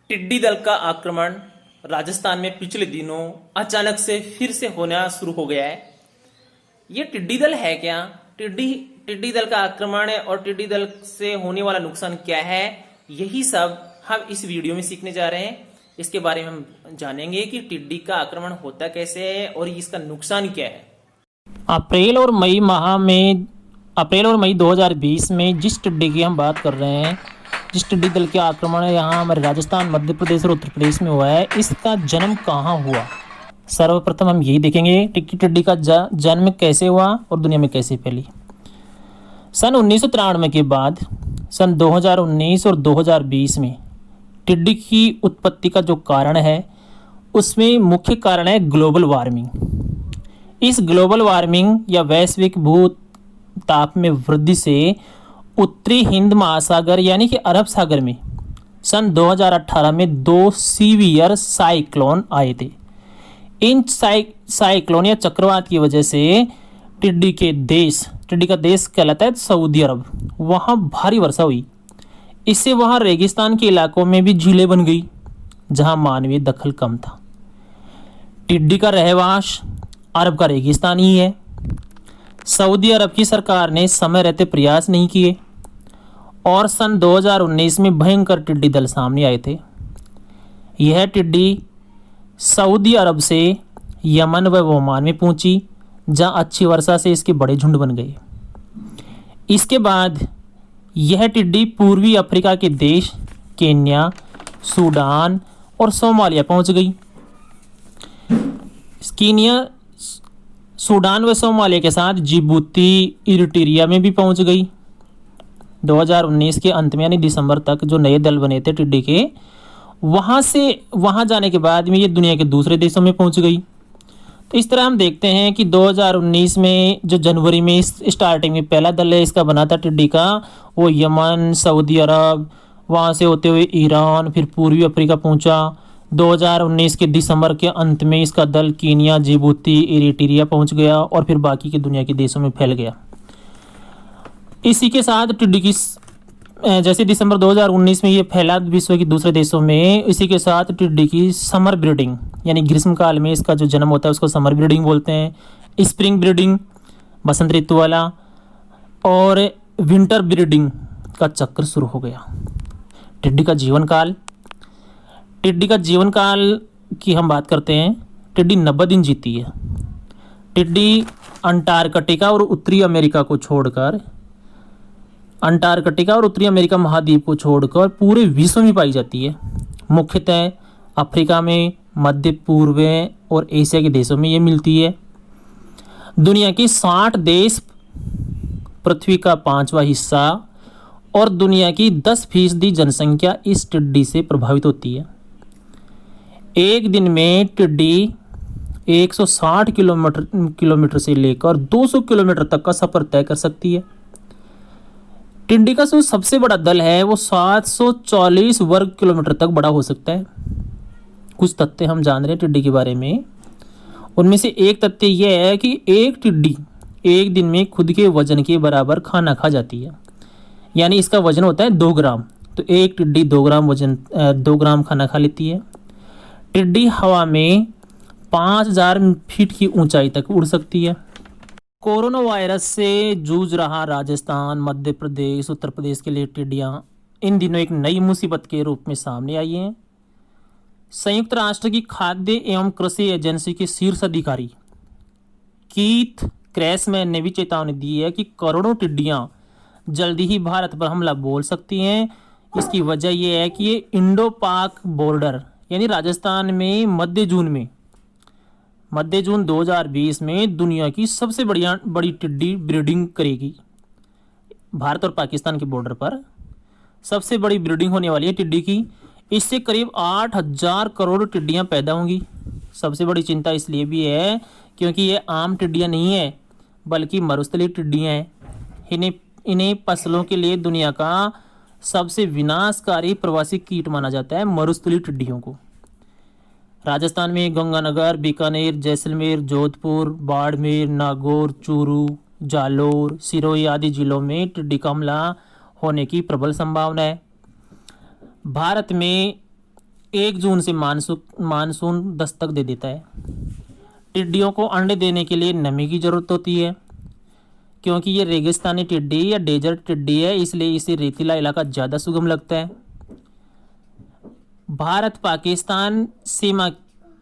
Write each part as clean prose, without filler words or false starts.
टिड्डी दल का आक्रमण राजस्थान में पिछले दिनों अचानक से फिर से होना शुरू हो गया है। ये टिड्डी दल है क्या? टिड्डी टिड्डी दल का आक्रमण है और टिड्डी दल से होने वाला नुकसान क्या है, यही सब हम इस वीडियो में सीखने जा रहे हैं। इसके बारे में हम जानेंगे कि टिड्डी का आक्रमण होता कैसे है और इसका नुकसान क्या है। अप्रैल और मई 2020 में जिस टिड्डी की हम बात कर रहे हैं, जिस टिड्डी दल के आक्रमण है यहाँ हमारे राजस्थान, मध्य प्रदेश और उत्तर प्रदेश में हुआ है, इसका जन्म कहाँ हुआ। सर्वप्रथम हम यही देखेंगे कि टिड्डी का जन्म कैसे हुआ और दुनिया में कैसे फैली। सन 1993 के बाद सन 2019 और 2020 में टिड्डी की उत्पत्ति का जो कारण है, उसमें मुख्य कारण है ग्लोबल वार्मिंग। इस ग्लोबल वार्मिंग या वैश्विक भू ताप में वृद्धि से उत्तरी हिंद महासागर यानी कि अरब सागर में सन 2018 में 2 सीवियर साइक्लोन आए थे। इन साइक्लोन या चक्रवात की वजह से टिड्डी का देश कहलाता है सऊदी अरब, वहाँ भारी वर्षा हुई। इससे वहाँ रेगिस्तान के इलाकों में भी झीलें बन गई जहाँ मानवीय दखल कम था। टिड्डी का रहवास अरब का रेगिस्तान ही है। सऊदी अरब की सरकार ने समय रहते प्रयास नहीं किए और सन 2019 में भयंकर टिड्डी दल सामने आए थे। यह टिड्डी सऊदी अरब से यमन व ओमान में पहुंची, जहां अच्छी वर्षा से इसके बड़े झुंड बन गए। इसके बाद यह टिड्डी पूर्वी अफ्रीका के देश केन्या, सूडान और सोमालिया पहुंच गई। केन्या, सूडान व सोमालिया के साथ जिबूती, इरिट्रिया में भी पहुंच गई। 2019 के अंत में यानी दिसंबर तक जो नए दल बने थे टिड्डी के, वहां जाने के बाद में ये दुनिया के दूसरे देशों में पहुंच गई। तो इस तरह हम देखते हैं कि 2019 में जो जनवरी में स्टार्टिंग में पहला दल है इसका बना था टिड्डी का, वो यमन, सऊदी अरब, वहाँ से होते हुए ईरान, फिर पूर्वी अफ्रीका पहुंचा। 2019 के दिसंबर के अंत में इसका दल कीनिया, जिबूती, इरिट्रिया पहुंच गया और फिर बाकी के दुनिया के देशों में फैल गया। इसी के साथ टिड्डी की जैसे दिसंबर 2019 में ये फैला विश्व के दूसरे देशों में, इसी के साथ टिड्डी की समर ब्रीडिंग यानी ग्रीष्मकाल में इसका जो जन्म होता है उसको समर ब्रीडिंग बोलते हैं। स्प्रिंग ब्रीडिंग बसंत ऋतु वाला और विंटर ब्रीडिंग का चक्र शुरू हो गया। टिड्डी का जीवन काल की हम बात करते हैं। टिड्डी 90 दिन जीती है। टिड्डी अंटार्कटिका और उत्तरी अमेरिका महाद्वीप को छोड़कर पूरे विश्व में पाई जाती है। मुख्यतः अफ्रीका में, मध्य पूर्व और एशिया के देशों में ये मिलती है। दुनिया के 60 देश, पृथ्वी का 5वां हिस्सा और दुनिया की 10% जनसंख्या इस टिड्डी से प्रभावित होती है। एक दिन में टिड्डी 160 किलोमीटर से लेकर 200 किलोमीटर तक का सफर तय कर सकती है। टिड्डी का जो सबसे बड़ा दल है वो 740 वर्ग किलोमीटर तक बड़ा हो सकता है। कुछ तथ्य हम जान रहे हैं टिड्डी के बारे में। उनमें से एक तथ्य यह है कि एक टिड्डी एक दिन में खुद के वजन के बराबर खाना खा जाती है। यानी इसका वजन होता है 2 ग्राम, तो एक टिड्डी 2 ग्राम खाना खा लेती है। टिड्डी हवा में 5000 फीट की ऊंचाई तक उड़ सकती है। कोरोना वायरस से जूझ रहा राजस्थान, मध्य प्रदेश, उत्तर प्रदेश के लिए टिड्डियां इन दिनों एक नई मुसीबत के रूप में सामने आई हैं। संयुक्त राष्ट्र की खाद्य एवं कृषि एजेंसी के शीर्ष अधिकारी कीथ क्रेसमैन ने भी चेतावनी दी है कि करोड़ों टिड्डियां जल्दी ही भारत पर हमला बोल सकती हैं। इसकी वजह यह है कि ये इंडो पाक बॉर्डर यानी राजस्थान में मध्य जून 2020 में दुनिया की सबसे बड़ी टिड्डी ब्रीडिंग करेगी। भारत और पाकिस्तान के बॉर्डर पर सबसे बड़ी ब्रीडिंग होने वाली है टिड्डी की। इससे करीब 8000 करोड़ टिड्डियां पैदा होंगी। सबसे बड़ी चिंता इसलिए भी है क्योंकि ये आम टिड्डियां नहीं है बल्कि मरुस्थलीय टिड्डियां हैं। इन्हें फसलों के लिए दुनिया का सबसे विनाशकारी प्रवासी कीट माना जाता है, मरुस्थलीय टिड्डियों को। राजस्थान में गंगानगर, बीकानेर, जैसलमेर, जोधपुर, बाड़मेर, नागौर, चूरू, जालोर, सिरोही आदि जिलों में टिड्डी का हमला होने की प्रबल संभावना है। भारत में 1 जून से मानसून दस्तक दे देता है। टिड्डियों को अंडे देने के लिए नमी की ज़रूरत होती है। क्योंकि ये रेगिस्तानी टिड्डी या डेजर्ट टिड्डी है, इसलिए इसे रेतीला इलाका ज़्यादा सुगम लगता है। भारत पाकिस्तान सीमा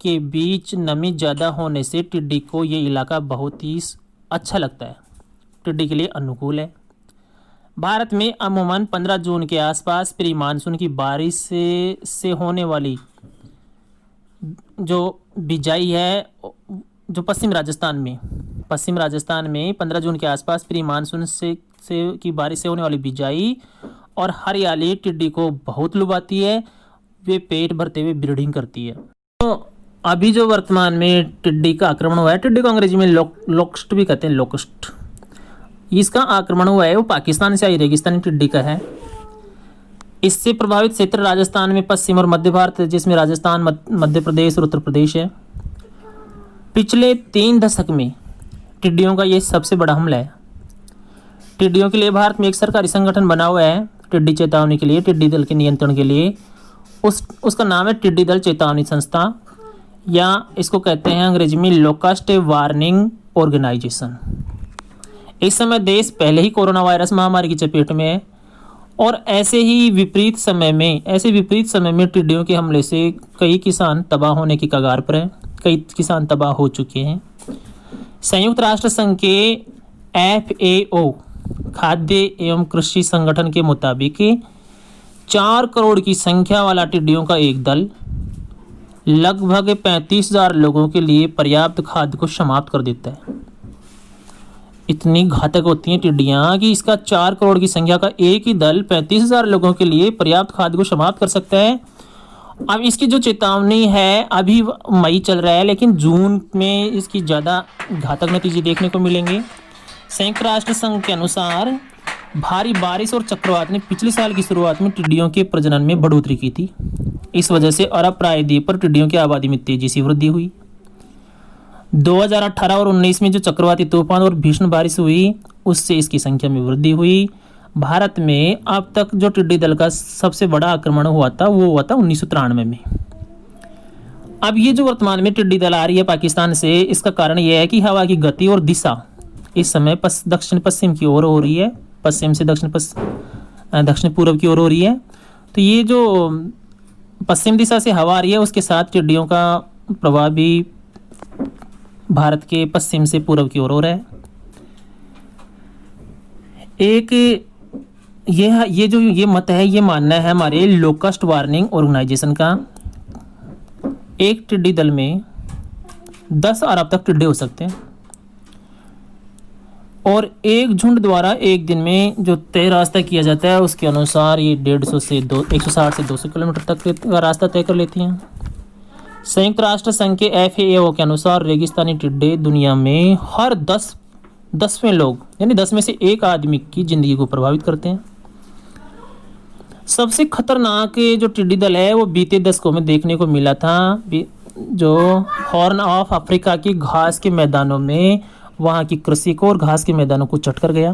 के बीच नमी ज़्यादा होने से टिड्डी को ये इलाका बहुत ही अच्छा लगता है, टिड्डी के लिए अनुकूल है। भारत में अमूमन 15 जून के आसपास प्री मानसून की बारिश से होने वाली जो बिजाई है, जो पश्चिम राजस्थान में 15 जून के आसपास प्री मानसून से की बारिश से होने वाली बिजाई और हरियाली टिड्डी को बहुत लुभाती है। वे पेट भरते हुए ब्रीडिंग करती है। तो अभी जो वर्तमान में टिड्डी का आक्रमण हुआ है, टिड्डी को अंग्रेजी में लोकस्ट भी कहते हैं, लोकस्ट, इसका आक्रमण हुआ है वो पाकिस्तान से आई रेगिस्तानी टिड्डी का है। इससे प्रभावित क्षेत्र राजस्थान में पश्चिम और मध्य भारत, जिसमें राजस्थान, मध्य प्रदेश और उत्तर प्रदेश है। पिछले 3 दशक में टिड्डियों का ये सबसे बड़ा हमला है। टिड्डियों के लिए भारत में एक सरकारी संगठन बना हुआ है टिड्डी चेतावनी के लिए, टिड्डी दल के नियंत्रण के लिए। उसका नाम है टिड्डी दल चेतावनी संस्था, या इसको कहते हैं अंग्रेजी में लोकस्ट वार्निंग ऑर्गेनाइजेशन। इस समय देश पहले ही कोरोना वायरस महामारी की चपेट में है और ऐसे विपरीत समय में टिड्डियों के हमले से कई किसान तबाह होने की कगार पर हैं, कई किसान तबाह हो चुके हैं। संयुक्त राष्ट्र संघ के FAO खाद्य एवं कृषि संगठन के मुताबिक 4 करोड़ की संख्या वाला टिड्डियों का एक दल लगभग 35,000 लोगों के लिए पर्याप्त खाद्य को समाप्त कर देता है। इतनी घातक होती हैं टिड्डियाँ कि इसका 4 करोड़ की संख्या का एक ही दल 35,000 लोगों के लिए पर्याप्त खाद्य को समाप्त कर सकता है। अब इसकी जो चेतावनी है, अभी मई चल रहा है, लेकिन जून में इसकी ज़्यादा घातक नतीजे देखने को मिलेंगे। संयुक्त राष्ट्र संघ के अनुसार भारी बारिश और चक्रवात ने पिछले साल की शुरुआत में टिड्डियों के प्रजनन में बढ़ोतरी की थी। इस वजह से अरब प्रायद्वीप पर टिड्डियों की आबादी में तेजी से वृद्धि हुई। 2018 और 19 में जो चक्रवाती तूफान और भीषण बारिश हुई, उससे इसकी संख्या में वृद्धि हुई। भारत में अब तक जो टिड्डी दल का सबसे बड़ा आक्रमण हुआ था वो हुआ था 1993 में। अब ये जो वर्तमान में टिड्डी दल आ रही है पाकिस्तान से, इसका कारण यह है कि हवा की गति और दिशा इस समय दक्षिण पश्चिम की ओर हो रही है, पश्चिम से दक्षिण पूर्व की ओर हो रही है। तो ये जो पश्चिम दिशा से हवा आ रही है, उसके साथ टिड्डियों का प्रभाव भी भारत के पश्चिम से पूर्व की ओर हो रहा है। एक ये मत है, ये मानना है हमारे लोकस्ट वार्निंग ऑर्गेनाइजेशन का, एक टिड्डी दल में 10 अरब तक टिड्डे हो सकते हैं और एक झुंड द्वारा एक दिन में जो तय रास्ता किया जाता है, उसके अनुसार ये 160 से 200 किलोमीटर तक का रास्ता तय कर लेती हैं। संयुक्त राष्ट्र संघ के FAO के अनुसार रेगिस्तानी टिड्डे दुनिया में हर 10वें लोग, यानी 10 में से 1 आदमी की जिंदगी को प्रभावित करते हैं। सबसे खतरनाक जो टिड्डी दल है वो बीते दशकों में देखने को मिला था, जो हॉर्न ऑफ अफ्रीका की घास के मैदानों में वहाँ की कृषि को और घास के मैदानों को चट कर गया।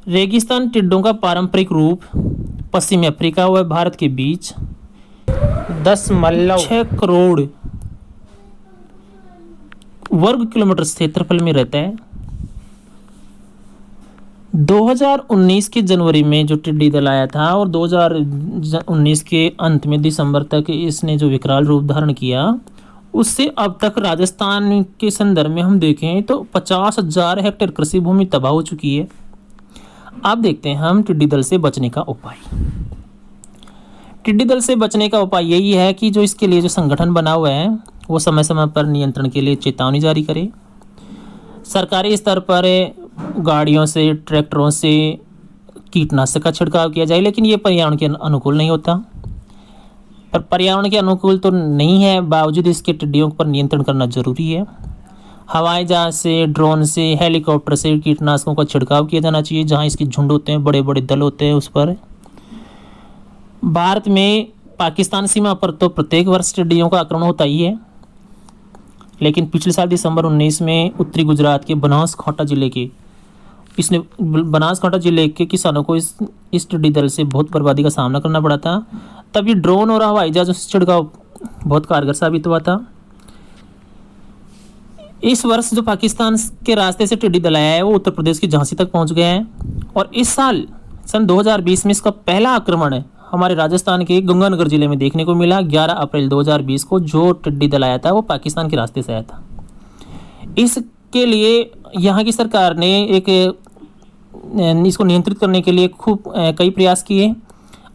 रेगिस्तान टिड्डों का पारंपरिक रूप पश्चिमी अफ्रीका व भारत के बीच 6 करोड़ वर्ग किलोमीटर क्षेत्रफल में रहता है। 2019 के जनवरी में जो टिड्डी दल आया था और 2019 के अंत में दिसंबर तक इसने जो विकराल रूप धारण किया, उससे अब तक राजस्थान के संदर्भ में हम देखें तो 50,000 हेक्टेयर कृषि भूमि तबाह हो चुकी है। अब देखते हैं हम टिड्डी दल से बचने का उपाय। टिड्डी दल से बचने का उपाय यही है कि जो इसके लिए जो संगठन बना हुआ है वो समय समय पर नियंत्रण के लिए चेतावनी जारी करे। सरकारी स्तर पर गाड़ियों से, ट्रैक्टरों से कीटनाशक का छिड़काव किया जाए, लेकिन ये पर्यावरण के अनुकूल नहीं होता। पर पर्यावरण के अनुकूल तो नहीं है, बावजूद इसके टिड्डियों पर नियंत्रण करना जरूरी है। हवाई जहाज से, ड्रोन से, हेलीकॉप्टर से कीटनाशकों का छिड़काव किया जाना चाहिए जहाँ इसके झुंड होते हैं, बड़े बड़े दल होते हैं उस पर। भारत में पाकिस्तान सीमा पर तो प्रत्येक वर्ष टिड्डियों का आक्रमण होता ही है, लेकिन पिछले साल दिसंबर 19 में उत्तरी गुजरात के बनासकांठा जिले के किसानों को इस टिड्डी दल से बहुत बर्बादी का सामना करना पड़ा था। तब ये ड्रोन और हवाई जहाज़ों से छिड़काव बहुत कारगर साबित हुआ था। इस वर्ष जो पाकिस्तान के रास्ते से टिड्डी दल आया है वो उत्तर प्रदेश की झांसी तक पहुंच गया है, और इस साल सन 2020 में इसका पहला आक्रमण है हमारे राजस्थान के गंगानगर जिले में देखने को मिला। 11 अप्रैल 2020 को जो टिड्डी दल आया था वो पाकिस्तान के रास्ते से आया था। इसके लिए यहाँ की सरकार ने इसको नियंत्रित करने के लिए खूब कई प्रयास किए।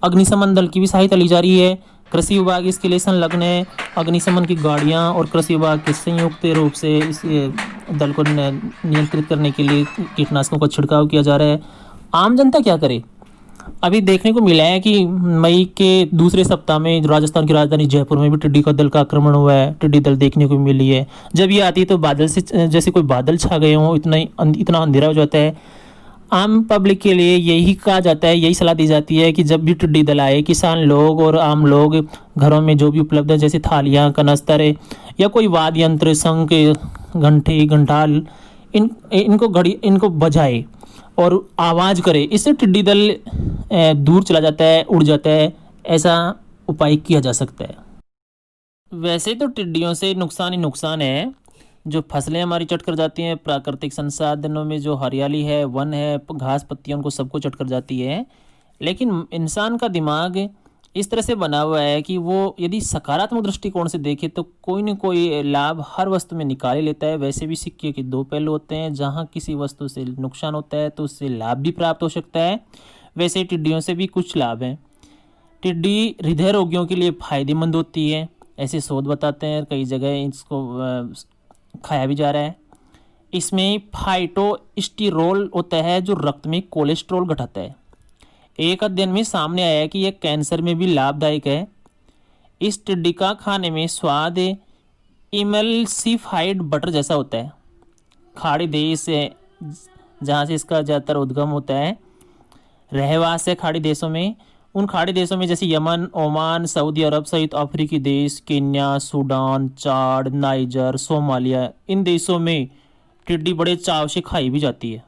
अग्निशमन दल की भी सहायता ली जा रही है, कृषि विभाग इसके लिए संलग्न है। अग्निशमन की गाड़ियां और कृषि विभाग के संयुक्त रूप से इस दल को नियंत्रित करने के लिए कीटनाशकों का छिड़काव किया जा रहा है। आम जनता क्या करे? अभी देखने को मिला है कि मई के दूसरे सप्ताह में राजस्थान की राजधानी जयपुर में भी टिड्डी का दल का आक्रमण हुआ है। टिड्डी दल देखने को मिली है। जब ये आती है तो बादल से जैसे कोई बादल छा गए हों, इतना अंधेरा हो जाता है। आम पब्लिक के लिए यही कहा जाता है, यही सलाह दी जाती है कि जब भी टिड्डी दल आए, किसान लोग और आम लोग घरों में जो भी उपलब्ध है जैसे थालियाँ, कनस्तर या कोई वाद्य यंत्र, शंख, घंटी, घंटाल, इनको बजाए और आवाज़ करे। इससे टिड्डी दल दूर चला जाता है, उड़ जाता है। ऐसा उपाय किया जा सकता है। वैसे तो टिड्डियों से नुकसान ही नुकसान है। जो फसलें हमारी चट कर जाती हैं, प्राकृतिक संसाधनों में जो हरियाली है, वन है, घास पत्तियां, उनको सबको चट कर जाती है। लेकिन इंसान का दिमाग इस तरह से बना हुआ है कि वो यदि सकारात्मक दृष्टिकोण से देखे तो कोई न कोई लाभ हर वस्तु में निकाल ही लेता है। वैसे भी सिक्के के दो पहलू होते हैं, जहाँ किसी वस्तु से नुकसान होता है तो उससे लाभ भी प्राप्त हो सकता है। वैसे टिड्डियों से भी कुछ लाभ हैं। टिड्डी हृदय रोगियों के लिए फायदेमंद होती है, ऐसे शोध बताते हैं। कई जगह इसको खाया भी जा रहा है। इसमें फाइटोस्टेरोल होता है जो रक्त में कोलेस्ट्रॉल घटाता है। एक अध्ययन में सामने आया है कि यह कैंसर में भी लाभदायक है। इस टिड्डी का खाने में स्वाद इमल्सिफाइड बटर जैसा होता है। खाड़ी देश से जहाँ से इसका ज़्यादातर उद्गम होता है, रहवास है खाड़ी देशों में। उन खाड़ी देशों में जैसे यमन, ओमान, सऊदी अरब सहित अफ्रीकी देश, केन्या, सूडान, चाड, नाइजर, सोमालिया, इन देशों में टिड्डी बड़े चाव से खाई भी जाती है।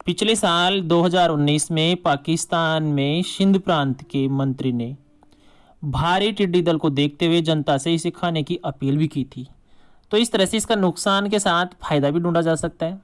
पिछले साल 2019 में पाकिस्तान में सिंध प्रांत के मंत्री ने भारी टिड्डी दल को देखते हुए जनता से इसे खाने की अपील भी की थी। तो इस तरह से इसका नुकसान के साथ फायदा भी ढूंढा जा सकता है।